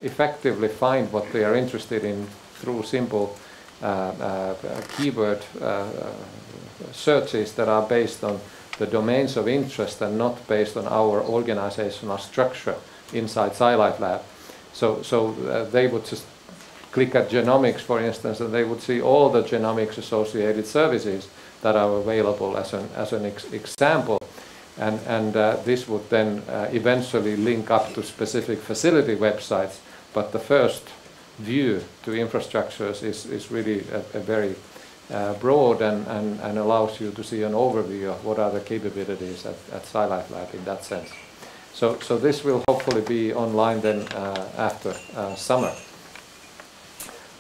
effectively find what they are interested in through simple keyword searches that are based on the domains of interest and not based on our organizational structure inside Scilifelab. So they would just click at genomics, for instance, and they would see all the genomics associated services that are available as an example. And this would then eventually link up to specific facility websites. But the first view to infrastructures is really a very broad and allows you to see an overview of what are the capabilities at Scilifelab in that sense. So this will hopefully be online then after summer.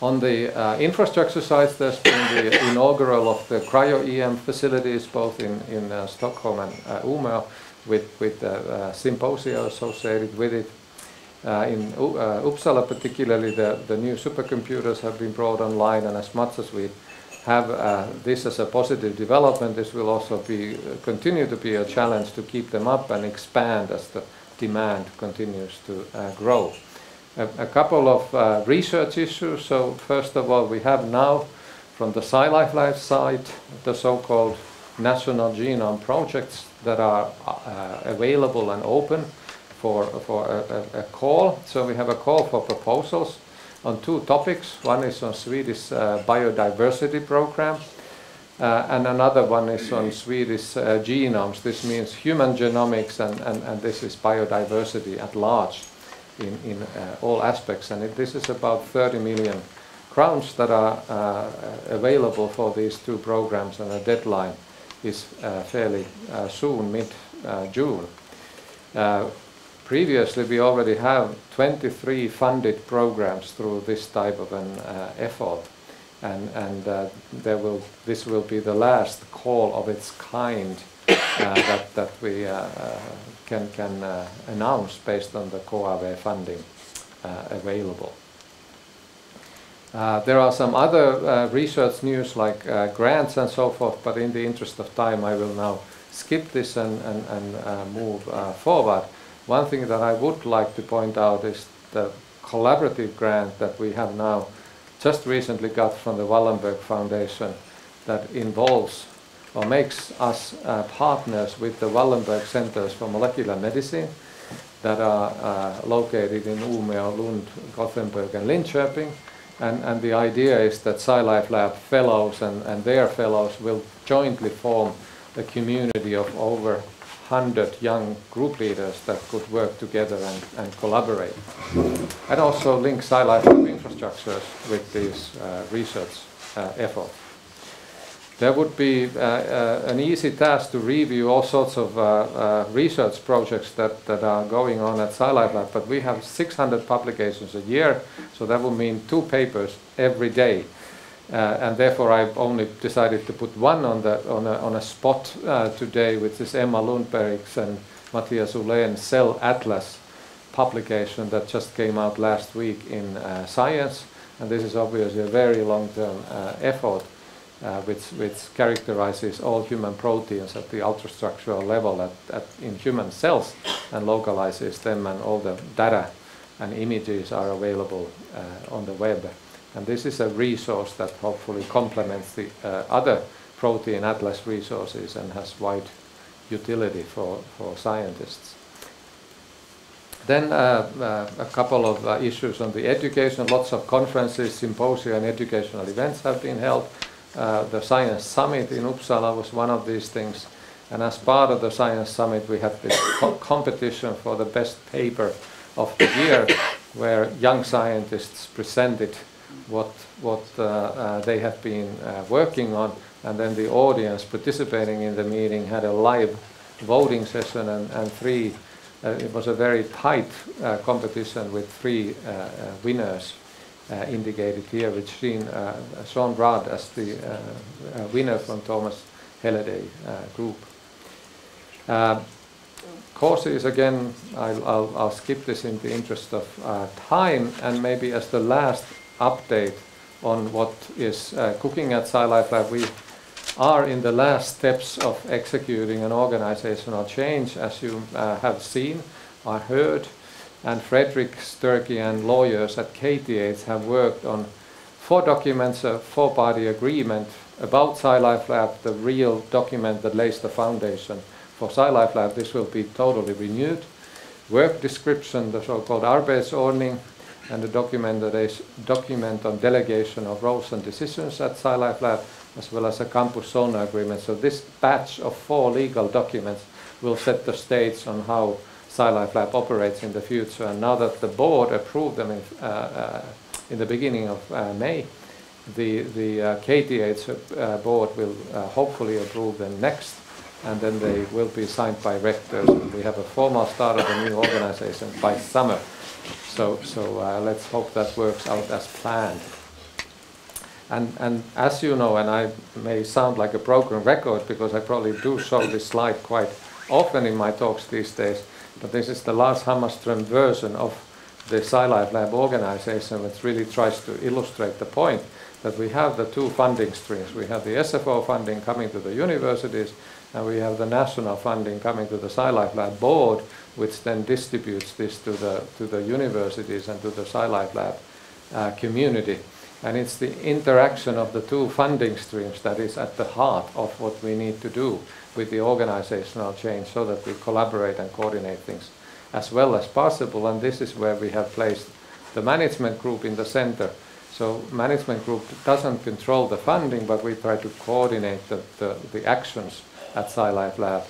On the infrastructure side, there's been the inaugural of the cryo-EM facilities, both in Stockholm and Umeå, with symposia associated with it. In Uppsala particularly, the new supercomputers have been brought online, and as much as we have this as a positive development, this will also continue to be a challenge to keep them up and expand as the demand continues to grow. A couple of research issues. So first of all, we have now from the Scilifelab side the so-called national genome projects that are available and open for a call. So we have a call for proposals on two topics. One is on Swedish biodiversity program, and another one is on Swedish genomes. This means human genomics, and this is biodiversity at large in all aspects. And this is about 30 million crowns that are available for these two programs, and the deadline is fairly soon, mid-June. Previously, we already have 23 funded programs through this type of an effort, and this will be the last call of its kind that we can announce based on the KAV funding available. There are some other research news like grants and so forth, but in the interest of time I will now skip this and move forward. One thing that I would like to point out is the collaborative grant that we have now just recently got from the Wallenberg Foundation that involves or makes us partners with the Wallenberg Centers for Molecular Medicine that are located in Umeå, Lund, Gothenburg and Linköping. And the idea is that Scilifelab fellows and their fellows will jointly form a community of over 100 young group leaders that could work together and collaborate. And also link Scilifelab infrastructures with these research efforts. There would be an easy task to review all sorts of research projects that are going on at Scilifelab, but we have 600 publications a year, so that would mean 2 papers every day. And therefore I've only decided to put one on a spot today, which is Emma Lundberg's and Matthias Ullén's Cell Atlas publication that just came out last week in Science. And this is obviously a very long-term effort which characterizes all human proteins at the ultrastructural level in human cells and localizes them, and all the data and images are available on the web. And this is a resource that hopefully complements the other protein atlas resources and has wide utility for scientists. Then a couple of issues on the education. Lots of conferences, symposia and educational events have been held. The Science Summit in Uppsala was one of these things. And as part of the Science Summit we had this competition for the best paper of the year, where young scientists presented what they have been working on, and then the audience participating in the meeting had a live voting session, and it was a very tight competition with 3 winners indicated here, with Sean Rudd as the winner from Thomas Halliday group. Courses, again, I'll skip this in the interest of time, and maybe as the last update on what is cooking at Scilifelab, we are in the last steps of executing an organizational change, as you have seen or heard. and Frederick Sturkey and lawyers at KTH have worked on 4 documents, a 4-party agreement about Scilifelab, the real document that lays the foundation for Scilifelab. This will be totally renewed. Work description, the so-called Arbeitsordnung, and the document that is document on delegation of roles and decisions at Scilifelab, as well as a campus owner agreement. So this batch of 4 legal documents will set the stage on how Scilifelab operates in the future. And now that the board approved them in the beginning of May, the KTH board will hopefully approve them next, and then they will be signed by rectors. And we have a formal start of the new organization by summer. So let's hope that works out as planned. And as you know, and I may sound like a broken record because I probably do show this slide quite often in my talks these days, but this is the Lars Hammarström version of the Scilifelab organization, which really tries to illustrate the point that we have the 2 funding streams. We have the SFO funding coming to the universities, and we have the national funding coming to the Scilifelab board, which then distributes this to the universities and to the Scilifelab community. And it's the interaction of the 2 funding streams that is at the heart of what we need to do with the organizational change, so that we collaborate and coordinate things as well as possible. And this is where we have placed the management group in the center. So management group doesn't control the funding, but we try to coordinate the actions at Scilifelab.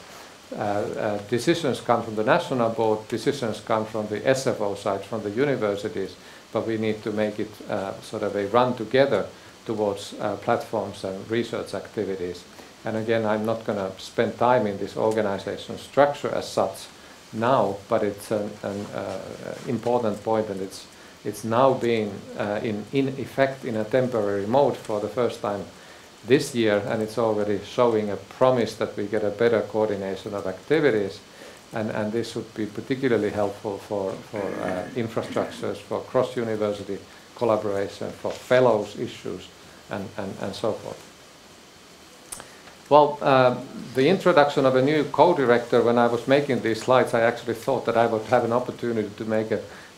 Decisions come from the national board, decisions come from the SFO side, from the universities, but we need to make it sort of a run together towards platforms and research activities. And again, I'm not going to spend time in this organization structure as such now, but it's an important point, and it's now being in effect in a temporary mode for the first time this year, and it's already showing a promise that we get a better coordination of activities, and this would be particularly helpful for infrastructures, for cross-university collaboration, for fellows issues, and so forth. Well, the introduction of a new co-director, when I was making these slides, I actually thought that I would have an opportunity to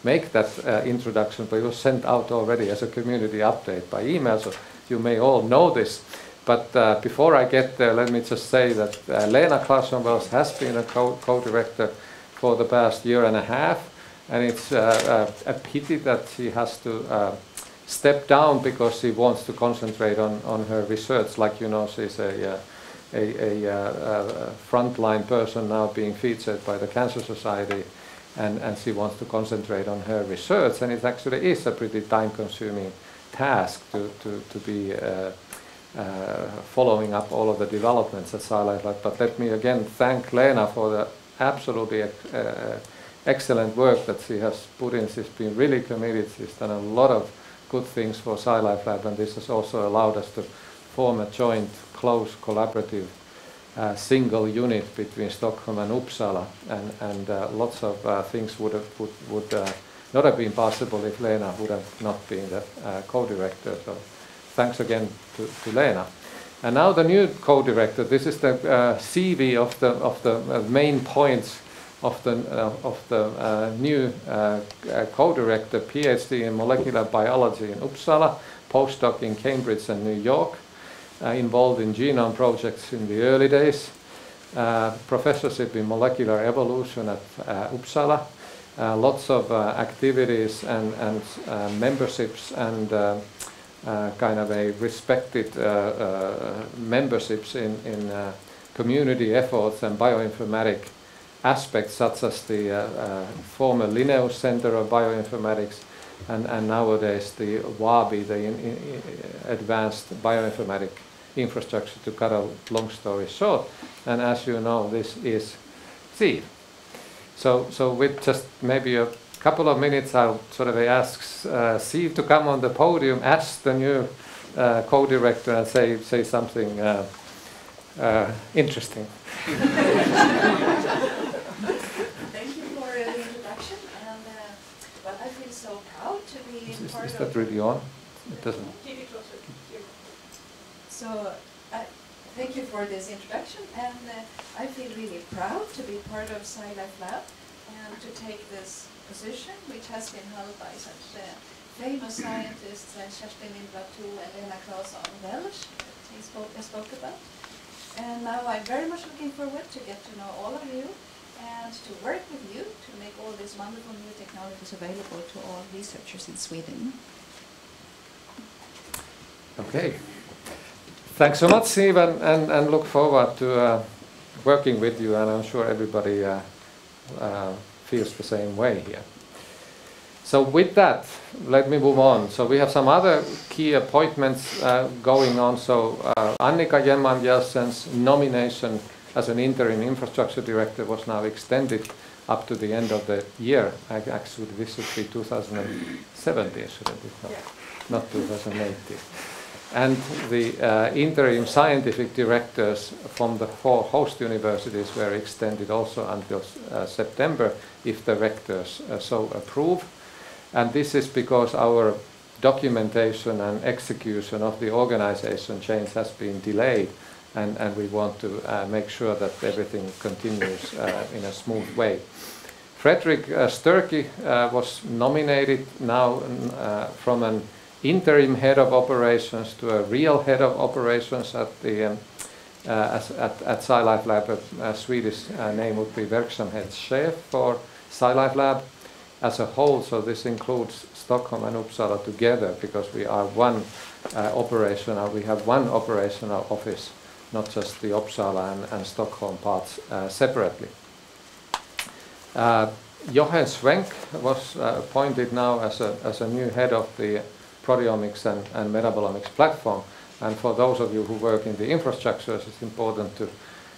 make that introduction, but it was sent out already as a community update by email, so you may all know this. But before I get there, let me just say that Lena Claesson-Wells has been a co-director for the past 1.5 years, and it's a pity that she has to step down because she wants to concentrate on her research. Like you know, she's a frontline person now being featured by the Cancer Society, and she wants to concentrate on her research, and it actually is a pretty time-consuming task to be following up all of the developments at Scilifelab. But let me again thank Lena for the absolutely excellent work that she has put in. She's been really committed. She's done a lot of good things for Scilifelab, and this has also allowed us to form a joint, close, collaborative single unit between Stockholm and Uppsala, and lots of things would not have been possible if Lena would have not been the co-director. So thanks again to Lena. And now the new co-director. This is the CV of the main points of the new co-director, PhD in molecular biology in Uppsala, postdoc in Cambridge and New York, involved in genome projects in the early days, professorship in molecular evolution at Uppsala, lots of activities and memberships and kind of a respected memberships in community efforts and bioinformatic aspects, such as the former Linnaeus Center of Bioinformatics, and nowadays the WABI, the Advanced Bioinformatic Infrastructure, to cut a long story short. And as you know, this is Siv. So with just maybe a couple of minutes, I'll sort of ask Siv to come on the podium as the new co-director and say something interesting. Thank you for the introduction, and well, I feel so proud to be part of... Is that really on? It doesn't. Keep it closer. So, thank you for this introduction, and I feel really proud to be part of Scilifelab and to take this position, which has been held by such famous scientists as Kerstin Lindblad and Lena Claesson-Welsch that I spoke about. And now I'm very much looking forward to get to know all of you and to work with you to make all these wonderful new technologies available to all researchers in Sweden. Okay. Thanks so much, Siv, and look forward to working with you, and I'm sure everybody feels the same way here. So with that, let me move on. So we have some other key appointments going on. So Annika Hjelman-Bjelsen's nomination as an interim infrastructure director was now extended up to the end of the year. Actually, this should be 2017, shouldn't it? Not 2018. And the interim scientific directors from the 4 host universities were extended also until September, if the rectors so approve. And this is because our documentation and execution of the organization change has been delayed, and we want to make sure that everything continues in a smooth way. Fredrik Sturkey was nominated now from an interim head of operations to a real head of operations at the at Scilifelab. Swedish name would be Verksamhetschef for Scilifelab as a whole. So this includes Stockholm and Uppsala together, because we are one operational. We have one operational office, not just the Uppsala and Stockholm parts separately. Jochen Schwenk was appointed now as a new head of the proteomics and metabolomics platform. And for those of you who work in the infrastructures, it's important to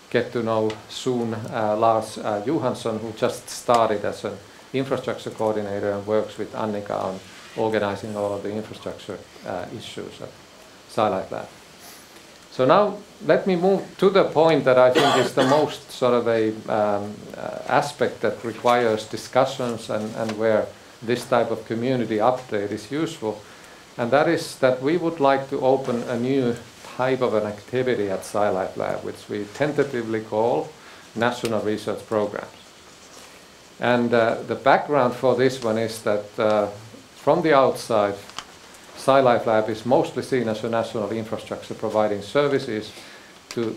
get to know soon Lars Johansson, who just started as an infrastructure coordinator and works with Annika on organizing all of the infrastructure issues at Scilifelab. So now let me move to the point that I think is the most sort of a aspect that requires discussions and where this type of community update is useful. And that is that we would like to open a new type of an activity at Scilifelab, which we tentatively call National Research Programs. And the background for this one is that from the outside, Scilifelab is mostly seen as a national infrastructure providing services to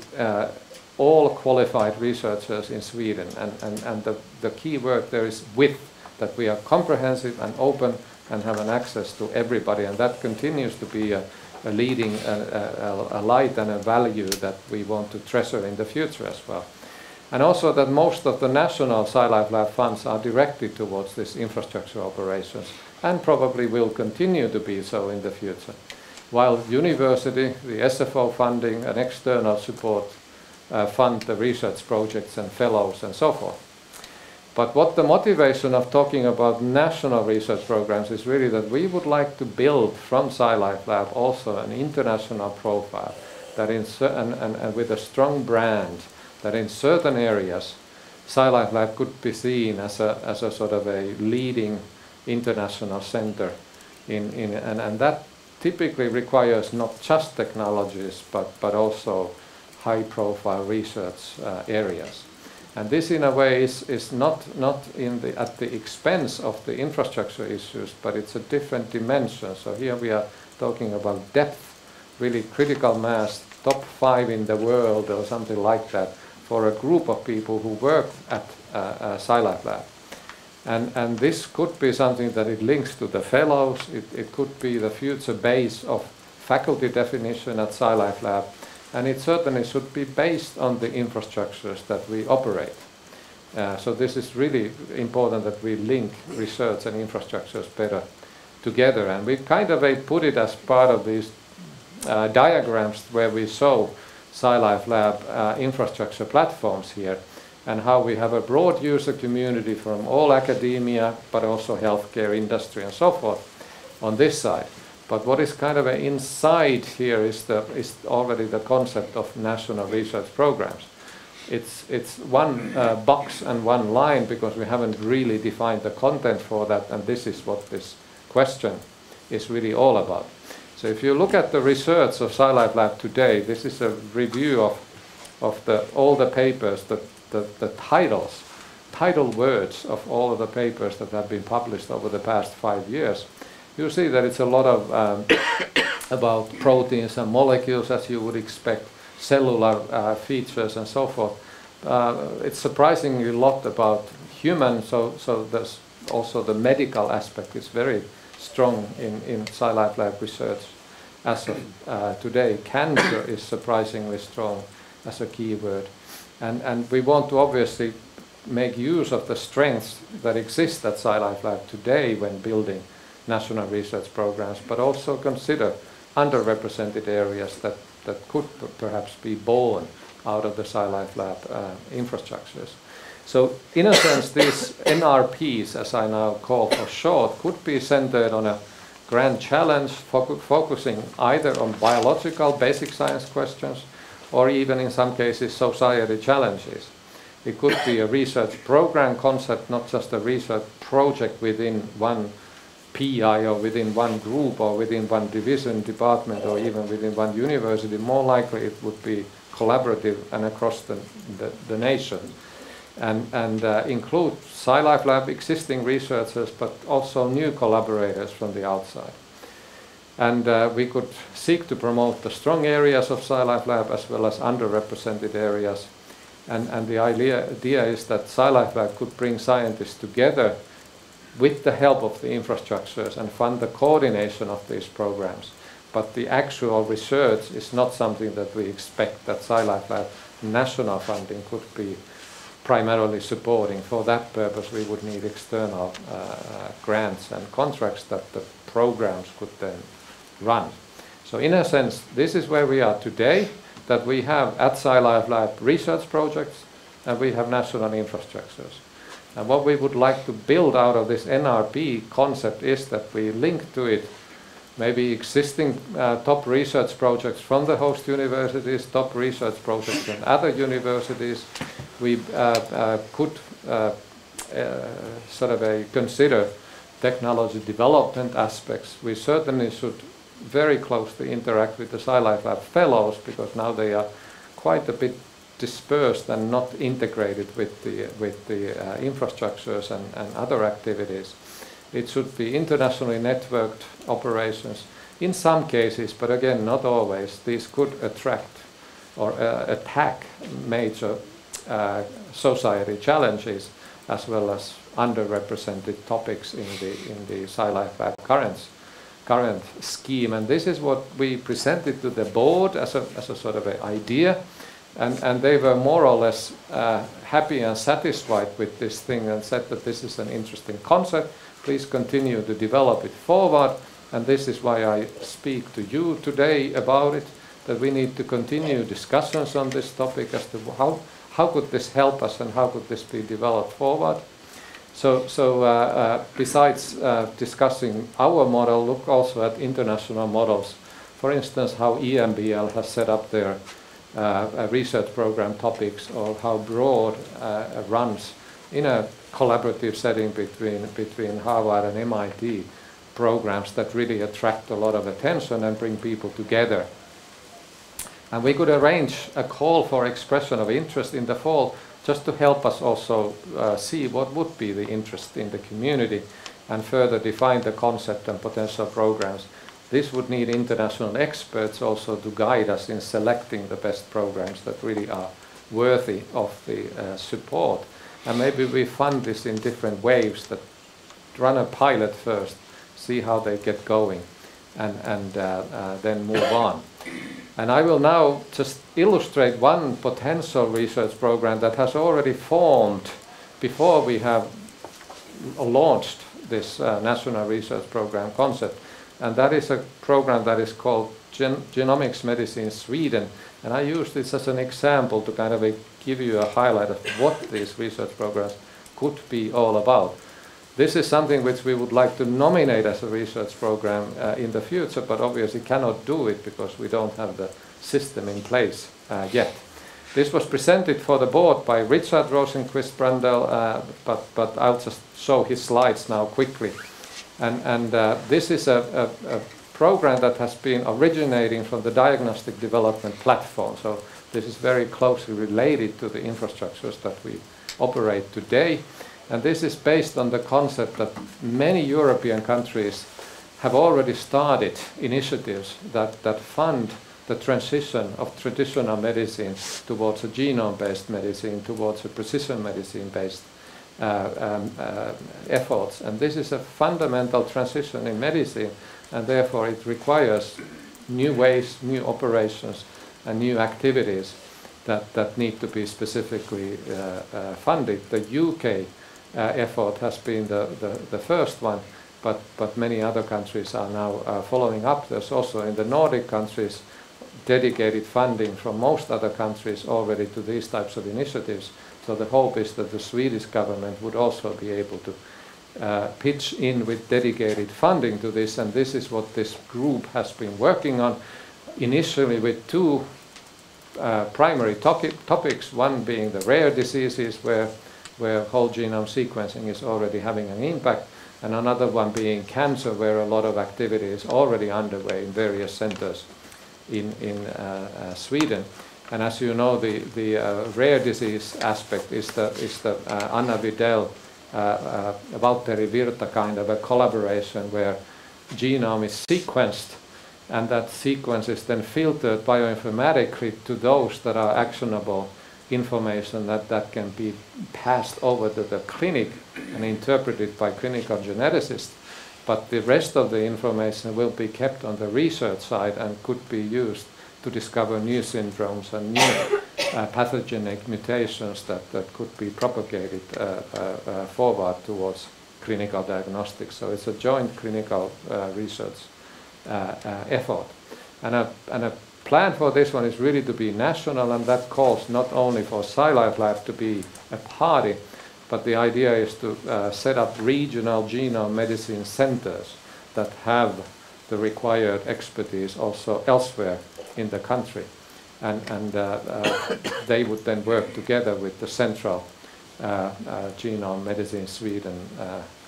all qualified researchers in Sweden. And the key word there is with, that we are comprehensive and open and have an access to everybody. And that continues to be a leading a light and a value that we want to treasure in the future as well. And also that most of the national Scilifelab funds are directed towards this infrastructure operations, and probably will continue to be so in the future. While university, the SFO funding and external support fund the research projects and fellows and so forth. But what the motivation of talking about national research programs is really that we would like to build from Scilifelab also an international profile that and with a strong brand, that in certain areas Scilifelab could be seen as a sort of a leading international center and that typically requires not just technologies but also high profile research areas. And this in a way is not at the expense of the infrastructure issues, but it's a different dimension. So here we are talking about depth, really critical mass, top 5 in the world or something like that, for a group of people who work at Scilifelab. And this could be something that it links to the fellows, it could be the future base of faculty definition at Scilifelab, and it certainly should be based on the infrastructures that we operate. So this is really important that we link research and infrastructures better together. And we kind of put it as part of these diagrams where we show Scilifelab infrastructure platforms here, and how we have a broad user community from all academia, but also healthcare, industry, and so forth on this side. But what is kind of inside here is already the concept of national research programs. It's one box and one line, because we haven't really defined the content for that, and this is what this question is really all about. So if you look at the research of Scilifelab today, this is a review of all the papers, the title words of all of the papers that have been published over the past 5 years, you see that it's a lot of about proteins and molecules, as you would expect, cellular features and so forth. It's surprisingly a lot about human, so there's also the medical aspect is very strong in Scilifelab research as of today. Cancer is surprisingly strong as a keyword. And we want to obviously make use of the strengths that exist at Scilifelab today when building national research programs, but also consider underrepresented areas that could perhaps be born out of the Scilifelab infrastructures. So in a sense, these NRPs, as I now call for short, could be centered on a grand challenge, focusing either on biological basic science questions or even in some cases society challenges. It could be a research program concept, not just a research project within one PI or within one group or within one division, department, or even within one university. More likely it would be collaborative and across the nation. And include Scilifelab existing researchers, but also new collaborators from the outside. And we could seek to promote the strong areas of Scilifelab as well as underrepresented areas. And the idea is that Scilifelab could bring scientists together with the help of the infrastructures and fund the coordination of these programs. But the actual research is not something that we expect that Scilifelab national funding could be primarily supporting. For that purpose, we would need external grants and contracts that the programs could then run. So in a sense, this is where we are today, that we have at Scilifelab research projects and we have national infrastructures. And what we would like to build out of this NRP concept is that we link to it maybe existing top research projects from the host universities, top research projects in other universities. We could consider technology development aspects. We certainly should very closely interact with the Scilifelab fellows, because now they are quite a bit dispersed and not integrated with the infrastructures and other activities. It should be internationally networked operations. In some cases, but again not always, these could attract or attack major society challenges as well as underrepresented topics in the Scilifelab current scheme. And this is what we presented to the board as a sort of an idea. And they were more or less happy and satisfied with this thing and said that this is an interesting concept. Please continue to develop it forward. And this is why I speak to you today about it, that we need to continue discussions on this topic as to how could this help us and how could this be developed forward. So besides discussing our model, look also at international models. For instance, how EMBL has set up their research program topics, or how Broad runs in a collaborative setting between Harvard and MIT programs that really attract a lot of attention and bring people together. And we could arrange a call for expression of interest in the fall, just to help us also see what would be the interest in the community and further define the concept and potential programs. This would need international experts also to guide us in selecting the best programs that really are worthy of the support. And maybe we fund this in different waves, that run a pilot first, see how they get going, and then move on. And I will now just illustrate one potential research program that has already formed before we have launched this national research program concept. And that is a program that is called Genomics Medicine Sweden. And I use this as an example to kind of give you a highlight of what these research programs could be all about. This is something which we would like to nominate as a research program in the future, but obviously cannot do it because we don't have the system in place yet. This was presented for the board by Richard Rosenquist Brandel, but I'll just show his slides now quickly. And this is a program that has been originating from the diagnostic development platform. So this is very closely related to the infrastructures that we operate today. And this is based on the concept that many European countries have already started initiatives that fund the transition of traditional medicine towards a genome-based medicine, towards a precision medicine-based efforts. And this is a fundamental transition in medicine, and therefore it requires new ways, new operations, and new activities that need to be specifically funded. The UK effort has been the first one, but many other countries are now following up. There's also in the Nordic countries dedicated funding from most other countries already to these types of initiatives. So the hope is that the Swedish government would also be able to pitch in with dedicated funding to this, and this is what this group has been working on, initially with two primary topics, one being the rare diseases where whole genome sequencing is already having an impact, and another one being cancer, where a lot of activity is already underway in various centers in Sweden. And as you know, the rare disease aspect is the Anna Videll, Valtteri Virta kind of a collaboration where genome is sequenced, and that sequence is then filtered bioinformatically to those that are actionable information that can be passed over to the clinic and interpreted by clinical geneticists. But the rest of the information will be kept on the research side and could be used to discover new syndromes and new pathogenic mutations that could be propagated forward towards clinical diagnostics. So it's a joint clinical research effort. And a plan for this one is really to be national, and that calls not only for Scilifelab to be a party, but the idea is to set up regional genome medicine centers that have the required expertise also elsewhere in the country. And they would then work together with the central genome medicine Sweden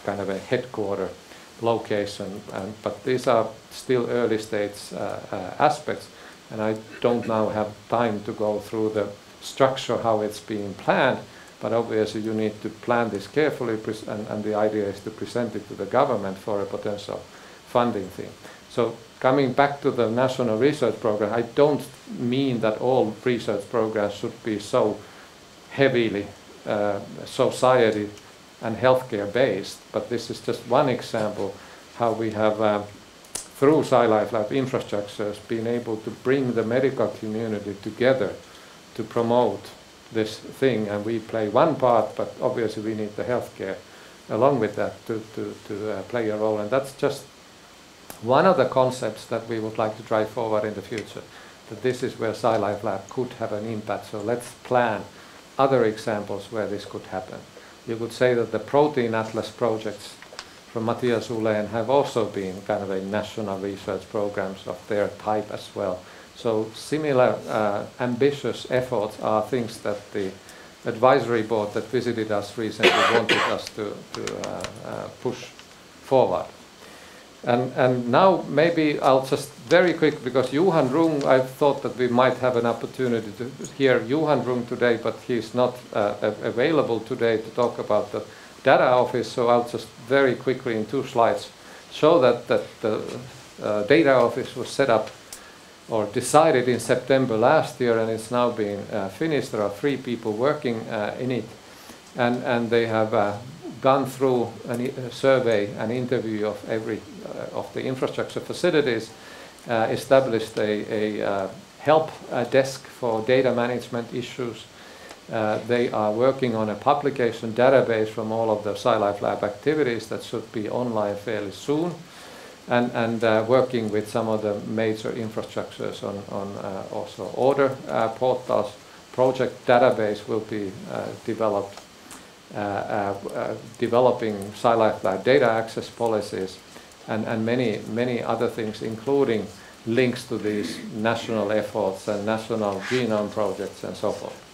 kind of a headquarter location. But these are still early stage aspects, and I don't now have time to go through the structure, how it's being planned, but obviously you need to plan this carefully, and the idea is to present it to the government for a potential funding thing. So coming back to the national research program, I don't mean that all research programs should be so heavily society and healthcare based, but this is just one example how we have through Scilifelab infrastructures been able to bring the medical community together to promote this thing, and we play one part, but obviously we need the healthcare along with that to play a role, and that's just one of the concepts that we would like to drive forward in the future, that this is where Scilifelab could have an impact. So let's plan other examples where this could happen. You could say that the Protein Atlas projects from Matthias Ullén have also been kind of a national research programs of their type as well. So similar ambitious efforts are things that the advisory board that visited us recently wanted us to push forward. And now maybe I'll just very quick, because Johan Rung, I thought that we might have an opportunity to hear Johan Rung today, but he's not available today to talk about the data office, so I'll just very quickly in 2 slides show that the data office was set up or decided in September last year, and it's now being finished. There are 3 people working in it, and they have gone through a survey, an interview of every of the infrastructure facilities, established a help desk for data management issues. They are working on a publication database from all of the Scilifelab activities that should be online fairly soon, and working with some of the major infrastructures on also order portals. Project database will be developed, developing Scilifelab data access policies, and many other things, including links to these national efforts and national genome projects and so forth.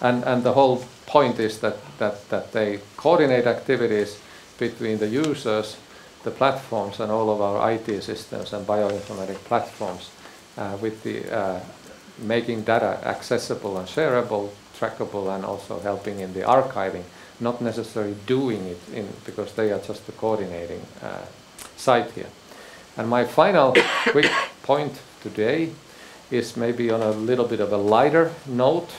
And the whole point is that they coordinate activities between the users, the platforms, and all of our IT systems and bioinformatic platforms, with the making data accessible and shareable trackable and also helping in the archiving, not necessarily doing it because they are just the coordinating site here. And my final quick point today is maybe on a little bit of a lighter note,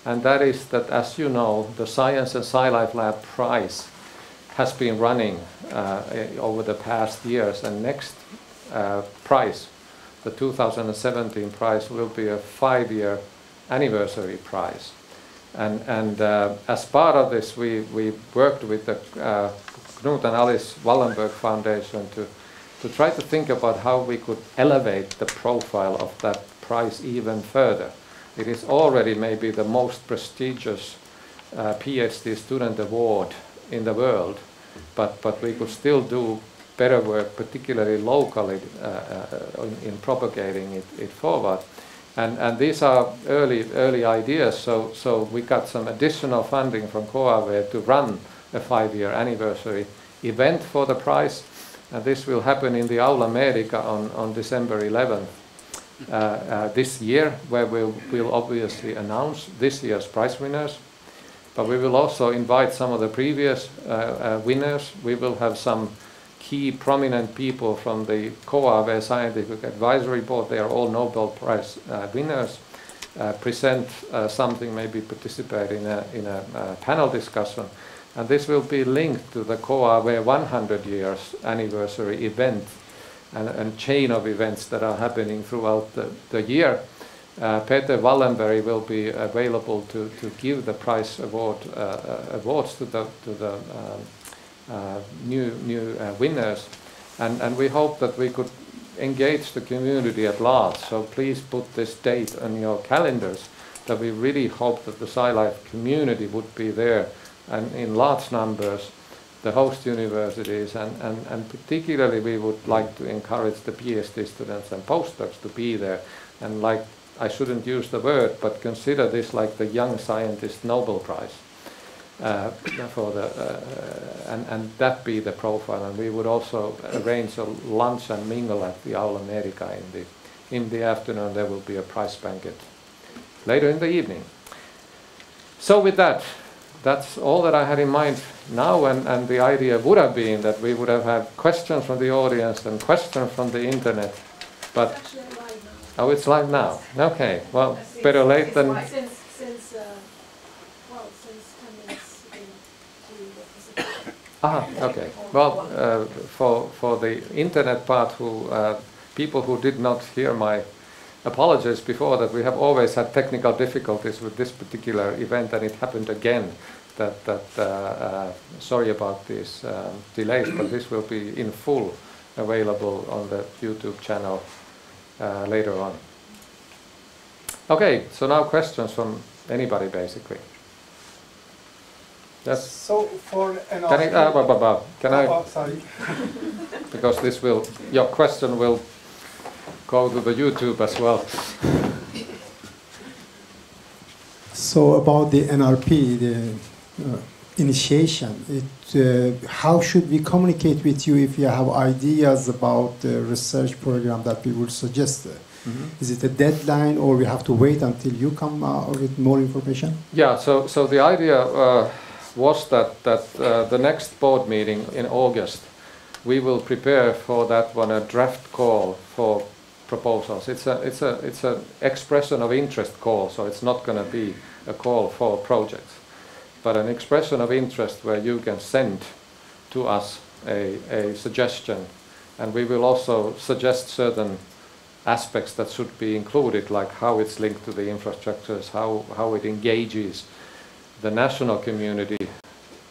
and that is that, as you know, the Science and Scilifelab prize has been running over the past years, and next prize, the 2017 prize, will be a 5-year anniversary prize. And as part of this, we worked with the Knut and Alice Wallenberg Foundation to try to think about how we could elevate the profile of that prize even further. It is already maybe the most prestigious PhD student award in the world, but we could still do better work, particularly locally, in propagating it forward. And these are early ideas, so we got some additional funding from COAVE to run a 5-year anniversary event for the prize. And this will happen in the Aula Medica on December 11th this year, where we'll obviously announce this year's prize winners. But we will also invite some of the previous winners. We will have some key prominent people from the COAVE Scientific Advisory Board. They are all Nobel Prize winners. Present something, maybe participate in a panel discussion. And this will be linked to the COAVE 100 years anniversary event and chain of events that are happening throughout the year. Peter Wallenberg will be available to give the prize awards to the new winners, and we hope that we could engage the community at large. So please put this date on your calendars, that we really hope that the SciLife community would be there and in large numbers, the host universities, and particularly we would like to encourage the PhD students and postdocs to be there. And like, I shouldn't use the word, but consider this like the Young Scientist Nobel Prize. For the and that be the profile, and we would also arrange a lunch and mingle at the Aula Medica in the afternoon. There will be a prize banquet later in the evening. So with that, that's all that I had in mind now, and the idea would have been that we would have had questions from the audience and questions from the internet, but it's actually live now. oh, it's live now. Okay, well, better late than. Since 10 minutes into the presentation. Ah, okay. Well, for the internet part, people who did not hear my apologies before that, we have always had technical difficulties with this particular event, and it happened again. Sorry about these delays, but this will be in full available on the YouTube channel later on. Okay, so now questions from anybody, basically. Yes. So for an can I? Oh, sorry. Because this will, your question will go to the YouTube as well. So about the NRP, the initiation, how should we communicate with you if you have ideas about the research program that we would suggest? Mm-hmm. Is it a deadline, or we have to wait until you come with more information? Yeah, so the idea was that the next board meeting in August, we will prepare for that one a draft call for proposals. It's an expression of interest call, so it's not going to be a call for projects, but an expression of interest where you can send to us a suggestion, and we will also suggest certain aspects that should be included, like how it's linked to the infrastructures, how it engages the national community,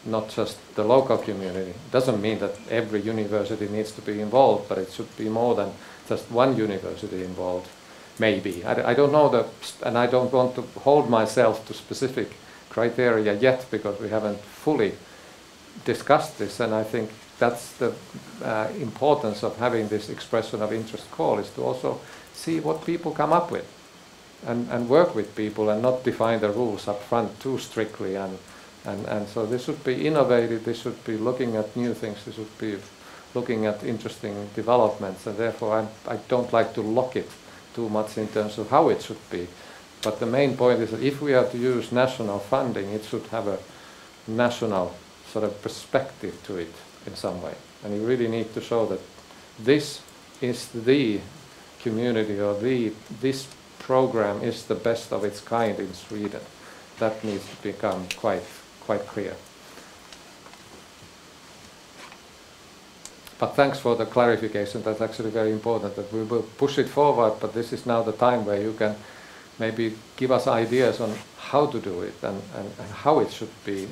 not just the local community. It doesn't mean that every university needs to be involved, but it should be more than just one university involved, maybe. I don't know and I don't want to hold myself to specific criteria yet, because we haven't fully discussed this, and I think that's the importance of having this expression of interest call, is to also see what people come up with and work with people and not define the rules up front too strictly. And so this should be innovative, this should be looking at new things, this should be looking at interesting developments, and therefore I don't like to lock it too much in terms of how it should be. But the main point is that if we are to use national funding, it should have a national sort of perspective to it in some way. And you really need to show that this is the community, or this program is the best of its kind in Sweden. That needs to become quite clear. But thanks for the clarification. That's actually very important, that we will push it forward, but this is now the time where you can maybe give us ideas on how to do it and how it should be.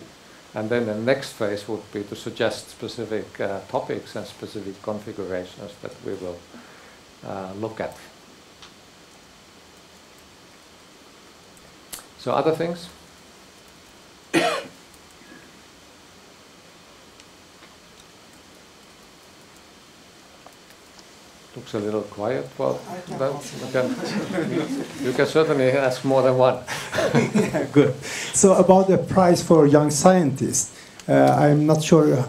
And then the next phase would be to suggest specific topics and specific configurations that we will look at. So other things? Looks a little quiet. Well, you can certainly ask more than one. Yeah, good. So about the prize for young scientists, I'm not sure.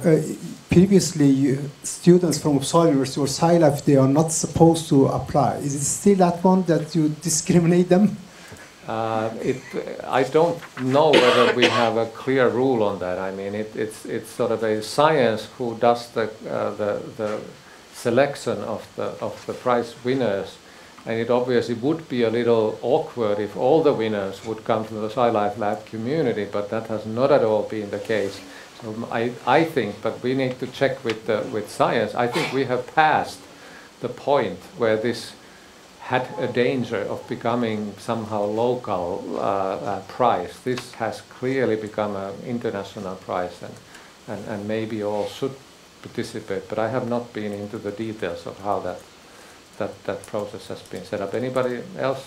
Previously, students from Uppsala University or Scilifelab, they are not supposed to apply. Is it still that one that you discriminate them? I don't know whether we have a clear rule on that. I mean, it's sort of a science who does the selection of the prize winners, and it obviously would be a little awkward if all the winners would come from the Scilifelab community, but that has not at all been the case. So I think, but we need to check with science. I think we have passed the point where this had a danger of becoming somehow local prize. This has clearly become an international prize, and maybe all should participate, but I have not been into the details of how that process has been set up. Anybody else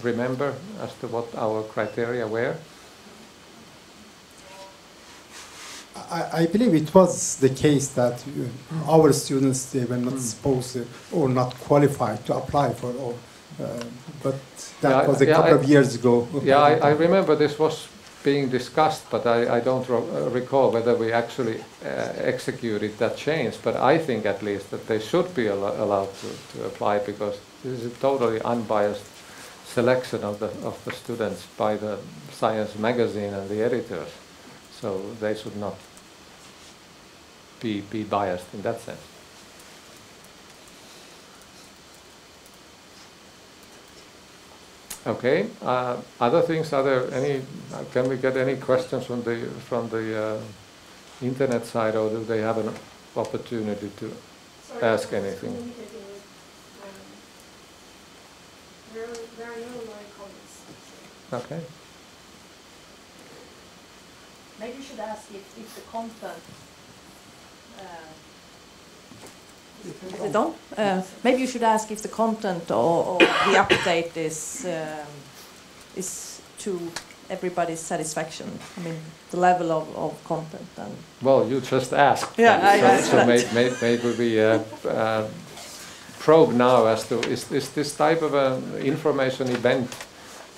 remember as to what our criteria were? I believe it was the case that our students, they were not supposed to or not qualified to apply for all, but that was a couple of years ago. Yeah, I remember this was being discussed, but I don't recall whether we actually executed that change. But I think at least that they should be allowed to apply, because this is a totally unbiased selection of the students by the science magazine and the editors. So they should not be biased in that sense. Okay. Other things? Are there any? Can we get any questions from the internet side, or do they have an opportunity to ask anything? There are no live comments. Okay. Maybe you should ask if the content. Is it on? Maybe you should ask if the content or the update is to everybody's satisfaction. I mean, the level of content. And well, you just asked. Yeah, so maybe we probe now as to is this type of an information event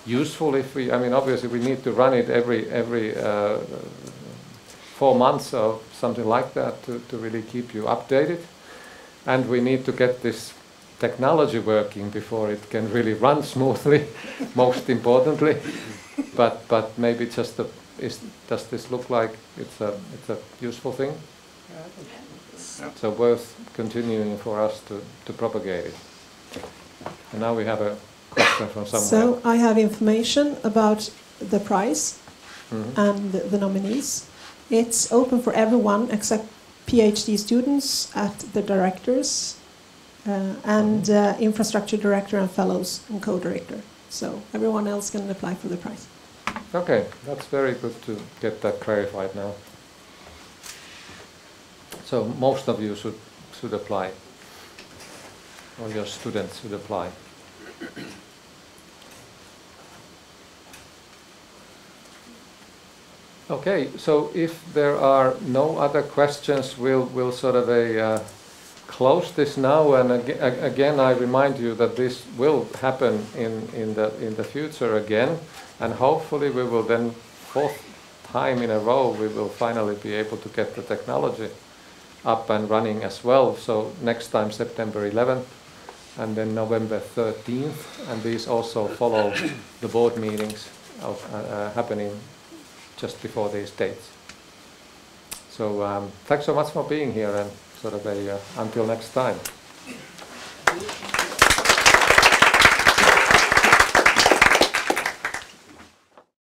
useful if we? I mean, obviously we need to run it every 4 months or something like that to really keep you updated. And we need to get this technology working before it can really run smoothly, most importantly. But maybe just does this look like it's a useful thing? So worth continuing for us to propagate it. And now we have a question from someone. So I have information about the prize and the nominees. It's open for everyone except PhD students at the directors and infrastructure director and fellows and co-director. So everyone else can apply for the prize. Okay, that's very good to get that clarified now. So most of you should apply, or your students should apply. Okay, so if there are no other questions, we'll sort of close this now. And again, I remind you that this will happen in the future again, and hopefully we will then, 4th time in a row, we will finally be able to get the technology up and running as well. So next time, September 11th, and then November 13th, and these also follow the board meetings of, happening just before these dates. So thanks so much for being here, and sort of until next time.